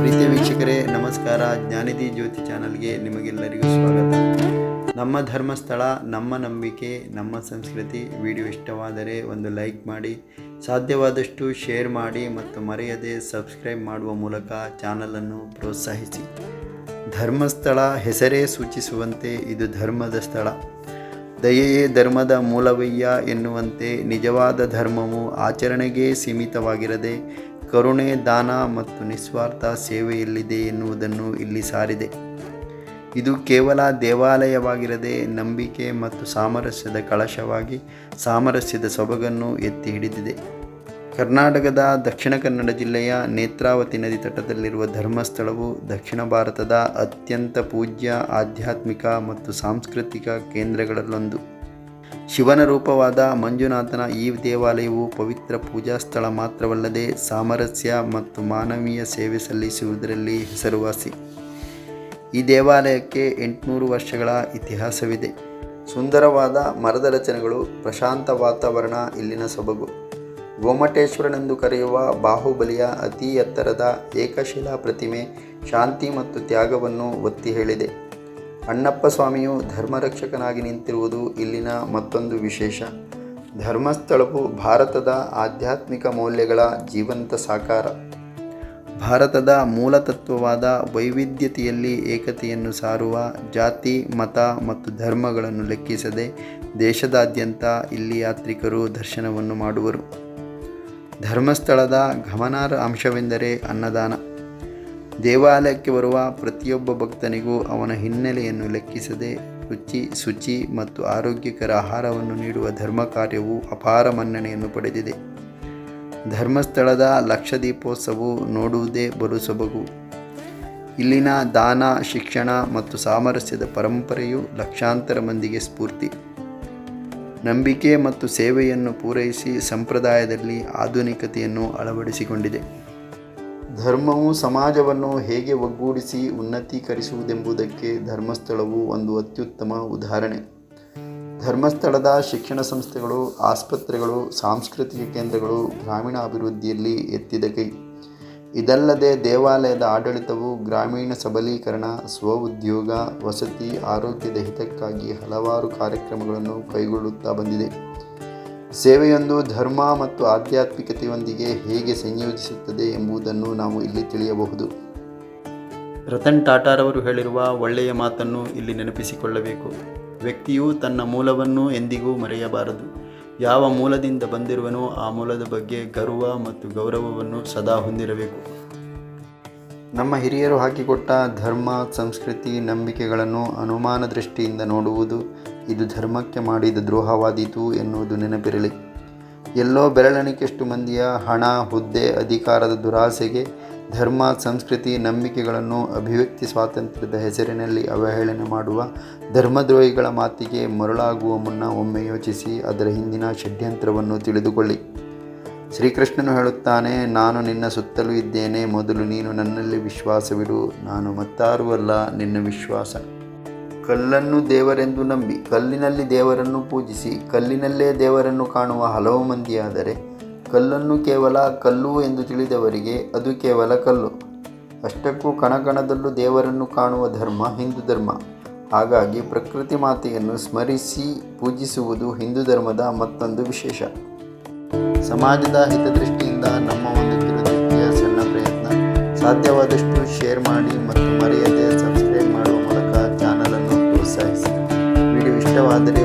ಪ್ರೀತಿಯ ವೀಕ್ಷಕರೇ ನಮಸ್ಕಾರ. ಜ್ಞಾನಿಧಿ ಜ್ಯೋತಿ ಚಾನಲ್ಗೆ ನಿಮಗೆಲ್ಲರಿಗೂ ಸ್ವಾಗತ. ನಮ್ಮ ಧರ್ಮಸ್ಥಳ, ನಮ್ಮ ನಂಬಿಕೆ, ನಮ್ಮ ಸಂಸ್ಕೃತಿ ವಿಡಿಯೋ ಇಷ್ಟವಾದರೆ ಒಂದು ಲೈಕ್ ಮಾಡಿ, ಸಾಧ್ಯವಾದಷ್ಟು ಶೇರ್ ಮಾಡಿ ಮತ್ತು ಮರೆಯದೆ ಸಬ್ಸ್ಕ್ರೈಬ್ ಮಾಡುವ ಮೂಲಕ ಚಾನಲನ್ನು ಪ್ರೋತ್ಸಾಹಿಸಿ. ಧರ್ಮಸ್ಥಳ ಹೆಸರೇ ಸೂಚಿಸುವಂತೆ ಇದು ಧರ್ಮದ ಸ್ಥಳ. ದಯೆಯೇ ಧರ್ಮದ ಮೂಲವಯ್ಯ ಎನ್ನುವಂತೆ ನಿಜವಾದ ಧರ್ಮವು ಆಚರಣೆಗೆ ಸೀಮಿತವಾಗಿರದೆ ಕರುಣೆ, ದಾನ ಮತ್ತು ನಿಸ್ವಾರ್ಥ ಸೇವೆಯಲ್ಲಿದೆ ಎನ್ನುವುದನ್ನು ಇಲ್ಲಿ ಸಾರಿದೆ. ಇದು ಕೇವಲ ದೇವಾಲಯವಾಗಿರದೆ ನಂಬಿಕೆ ಮತ್ತು ಸಾಮರಸ್ಯದ ಕಳಶವಾಗಿ ಸಾಮರಸ್ಯದ ಸೊಬಗನ್ನು ಎತ್ತಿ ಹಿಡಿದಿದೆ. ಕರ್ನಾಟಕದ ದಕ್ಷಿಣ ಕನ್ನಡ ಜಿಲ್ಲೆಯ ನೇತ್ರಾವತಿ ನದಿ ತಟದಲ್ಲಿರುವ ಧರ್ಮಸ್ಥಳವು ದಕ್ಷಿಣ ಭಾರತದ ಅತ್ಯಂತ ಪೂಜ್ಯ ಆಧ್ಯಾತ್ಮಿಕ ಮತ್ತು ಸಾಂಸ್ಕೃತಿಕ ಕೇಂದ್ರಗಳಲ್ಲೊಂದು. ಶಿವನ ರೂಪವಾದ ಮಂಜುನಾಥನ ಈ ದೇವಾಲಯವು ಪವಿತ್ರ ಪೂಜಾ ಸ್ಥಳ ಮಾತ್ರವಲ್ಲದೆ ಸಾಮರಸ್ಯ ಮತ್ತು ಮಾನವೀಯ ಸೇವೆ ಸಲ್ಲಿಸುವುದರಲ್ಲಿ ಹೆಸರುವಾಸಿ. ಈ ದೇವಾಲಯಕ್ಕೆ 800 ವರ್ಷಗಳ ಇತಿಹಾಸವಿದೆ. ಸುಂದರವಾದ ಮರದ ರಚನೆಗಳು, ಪ್ರಶಾಂತ ವಾತಾವರಣ ಇಲ್ಲಿನ ಸೊಬಗು. ಗೋಮಟೇಶ್ವರನೆಂದು ಕರೆಯುವ ಬಾಹುಬಲಿಯ ಅತಿ ಎತ್ತರದ ಏಕಶಿಲಾ ಪ್ರತಿಮೆ ಶಾಂತಿ ಮತ್ತು ತ್ಯಾಗವನ್ನು ಒತ್ತಿ ಹೇಳಿದೆ. ಅಣ್ಣಪ್ಪ ಸ್ವಾಮಿಯು ಧರ್ಮರಕ್ಷಕನಾಗಿ ನಿಂತಿರುವುದು ಇಲ್ಲಿನ ಮತ್ತೊಂದು ವಿಶೇಷ. ಧರ್ಮಸ್ಥಳವು ಭಾರತದ ಆಧ್ಯಾತ್ಮಿಕ ಮೌಲ್ಯಗಳ ಜೀವಂತ ಸಾಕಾರ. ಭಾರತದ ಮೂಲತತ್ವವಾದ ವೈವಿಧ್ಯತೆಯಲ್ಲಿ ಏಕತೆಯನ್ನು ಸಾರುವ, ಜಾತಿ, ಮತ ಮತ್ತು ಧರ್ಮಗಳನ್ನು ಲೆಕ್ಕಿಸದೆ ದೇಶದಾದ್ಯಂತ ಇಲ್ಲಿ ಯಾತ್ರಿಕರು ದರ್ಶನವನ್ನು ಮಾಡುವರು. ಧರ್ಮಸ್ಥಳದ ಗಮನಾರ್ಹ ಅಂಶವೆಂದರೆ ಅನ್ನದಾನ. ದೇವಾಲಯಕ್ಕೆ ಬರುವ ಪ್ರತಿಯೊಬ್ಬ ಭಕ್ತನಿಗೂ ಅವನ ಹಿನ್ನೆಲೆಯನ್ನು ಲೆಕ್ಕಿಸದೆ ರುಚಿ, ಶುಚಿ ಮತ್ತು ಆರೋಗ್ಯಕರ ಆಹಾರವನ್ನು ನೀಡುವ ಧರ್ಮ ಕಾರ್ಯವು ಅಪಾರ ಮನ್ನಣೆಯನ್ನು ಪಡೆದಿದೆ. ಧರ್ಮಸ್ಥಳದ ಲಕ್ಷದೀಪೋತ್ಸವವು ನೋಡುವುದೇ ಬಲು ಸೊಬಗು. ಇಲ್ಲಿನ ದಾನ, ಶಿಕ್ಷಣ ಮತ್ತು ಸಾಮರಸ್ಯದ ಪರಂಪರೆಯು ಲಕ್ಷಾಂತರ ಮಂದಿಗೆ ಸ್ಫೂರ್ತಿ. ನಂಬಿಕೆ ಮತ್ತು ಸೇವೆಯನ್ನು ಪೂರೈಸಿ ಸಂಪ್ರದಾಯದಲ್ಲಿ ಆಧುನಿಕತೆಯನ್ನು ಅಳವಡಿಸಿಕೊಂಡಿದೆ. ಧರ್ಮವು ಸಮಾಜವನ್ನು ಹೇಗೆ ಒಗ್ಗೂಡಿಸಿ ಉನ್ನತೀಕರಿಸುವುದೆಂಬುದಕ್ಕೆ ಧರ್ಮಸ್ಥಳವು ಒಂದು ಅತ್ಯುತ್ತಮ ಉದಾಹರಣೆ. ಧರ್ಮಸ್ಥಳದ ಶಿಕ್ಷಣ ಸಂಸ್ಥೆಗಳು, ಆಸ್ಪತ್ರೆಗಳು, ಸಾಂಸ್ಕೃತಿಕ ಕೇಂದ್ರಗಳು ಗ್ರಾಮೀಣ ಅಭಿವೃದ್ಧಿಯಲ್ಲಿ ಎತ್ತಿದ ಕೈ. ಇದಲ್ಲದೆ ದೇವಾಲಯದ ಆಡಳಿತವು ಗ್ರಾಮೀಣ ಸಬಲೀಕರಣ, ಸ್ವಉದ್ಯೋಗ, ವಸತಿ, ಆರೋಗ್ಯದ ಹಿತಕ್ಕಾಗಿ ಹಲವಾರು ಕಾರ್ಯಕ್ರಮಗಳನ್ನು ಕೈಗೊಳ್ಳುತ್ತಾ ಬಂದಿದೆ. ಸೇವೆಯೊಂದು ಧರ್ಮ ಮತ್ತು ಆಧ್ಯಾತ್ಮಿಕತೆಯೊಂದಿಗೆ ಹೇಗೆ ಸಂಯೋಜಿಸುತ್ತದೆ ಎಂಬುದನ್ನು ನಾವು ಇಲ್ಲಿ ತಿಳಿಯಬಹುದು. ರತನ್ ಟಾಟಾರವರು ಹೇಳಿರುವ ಒಳ್ಳೆಯ ಮಾತನ್ನು ಇಲ್ಲಿ ನೆನಪಿಸಿಕೊಳ್ಳಬೇಕು. ವ್ಯಕ್ತಿಯು ತನ್ನ ಮೂಲವನ್ನು ಎಂದಿಗೂ ಮರೆಯಬಾರದು. ಯಾವ ಮೂಲದಿಂದ ಬಂದಿರುವನೋ ಆ ಮೂಲದ ಬಗ್ಗೆ ಗರ್ವ ಮತ್ತು ಗೌರವವನ್ನು ಸದಾ ಹೊಂದಿರಬೇಕು. ನಮ್ಮ ಹಿರಿಯರು ಹಾಕಿಕೊಟ್ಟ ಧರ್ಮ, ಸಂಸ್ಕೃತಿ, ನಂಬಿಕೆಗಳನ್ನು ಅನುಮಾನ ದೃಷ್ಟಿಯಿಂದ ನೋಡುವುದು ಇದು ಧರ್ಮಕ್ಕೆ ಮಾಡಿದ ದ್ರೋಹವಾದೀತು ಎನ್ನುವುದು ನೆನಪಿರಲಿ. ಎಲ್ಲೋ ಬೆರಳೆಣಿಕೆಯಷ್ಟು ಮಂದಿಯ ಹಣ, ಹುದ್ದೆ, ಅಧಿಕಾರದ ದುರಾಸೆಗೆ ಧರ್ಮ, ಸಂಸ್ಕೃತಿ, ನಂಬಿಕೆಗಳನ್ನು ಅಭಿವ್ಯಕ್ತಿ ಸ್ವಾತಂತ್ರ್ಯದ ಹೆಸರಿನಲ್ಲಿ ಅವಹೇಳನೆ ಮಾಡುವ ಧರ್ಮದ್ರೋಹಿಗಳ ಮಾತಿಗೆ ಮರುಳಾಗುವ ಮುನ್ನ ಒಮ್ಮೆ ಯೋಚಿಸಿ ಅದರ ಹಿಂದಿನ ಷಡ್ಯಂತ್ರವನ್ನು ತಿಳಿದುಕೊಳ್ಳಿ. ಶ್ರೀಕೃಷ್ಣನು ಹೇಳುತ್ತಾನೆ, ನಾನು ನಿನ್ನ ಸುತ್ತಲೂ ಇದ್ದೇನೆ, ಮೊದಲು ನೀನು ನನ್ನಲ್ಲಿ ವಿಶ್ವಾಸವಿಡು, ನಾನು ಮತ್ತಾರೂ ಅಲ್ಲ, ನಿನ್ನ ವಿಶ್ವಾಸ. ಕಲ್ಲನ್ನು ದೇವರೆಂದು ನಂಬಿ ಕಲ್ಲಿನಲ್ಲಿ ದೇವರನ್ನು ಪೂಜಿಸಿ ಕಲ್ಲಿನಲ್ಲೇ ದೇವರನ್ನು ಕಾಣುವ ಹಲವು ಮಂದಿಯಾದರೆ ಕಲ್ಲನ್ನು ಕೇವಲ ಕಲ್ಲು ಎಂದು ತಿಳಿದವರಿಗೆ ಅದು ಕೇವಲ ಕಲ್ಲು. ಅಷ್ಟಕ್ಕೂ ಕಣಕಣದಲ್ಲೂ ದೇವರನ್ನು ಕಾಣುವ ಧರ್ಮ ಹಿಂದೂ ಧರ್ಮ. ಹಾಗಾಗಿ ಪ್ರಕೃತಿ ಮಾತೆಯನ್ನು ಸ್ಮರಿಸಿ ಪೂಜಿಸುವುದು ಹಿಂದೂ ಧರ್ಮದ ಮತ್ತೊಂದು ವಿಶೇಷ. ಸಮಾಜದ ಹಿತದೃಷ್ಟಿಯಿಂದ ನಮ್ಮ ಒಂದು ಕಿರುದೃಷ್ಟಿಯ ಸಣ್ಣ ಪ್ರಯತ್ನ. ಸಾಧ್ಯವಾದಷ್ಟು ಶೇರ್ ಮಾಡಿ ಮತ್ತು ಮರೆಯದೆ ಸಬ್ಸ್ಕ್ರೈಬ್ ಮಾಡುವ ಮೂಲಕ ಚಾನಲನ್ನು ಪ್ರೋತ್ಸಾಹಿಸಿ. ವಿಡಿಯೋ ಇಷ್ಟವಾದರೆ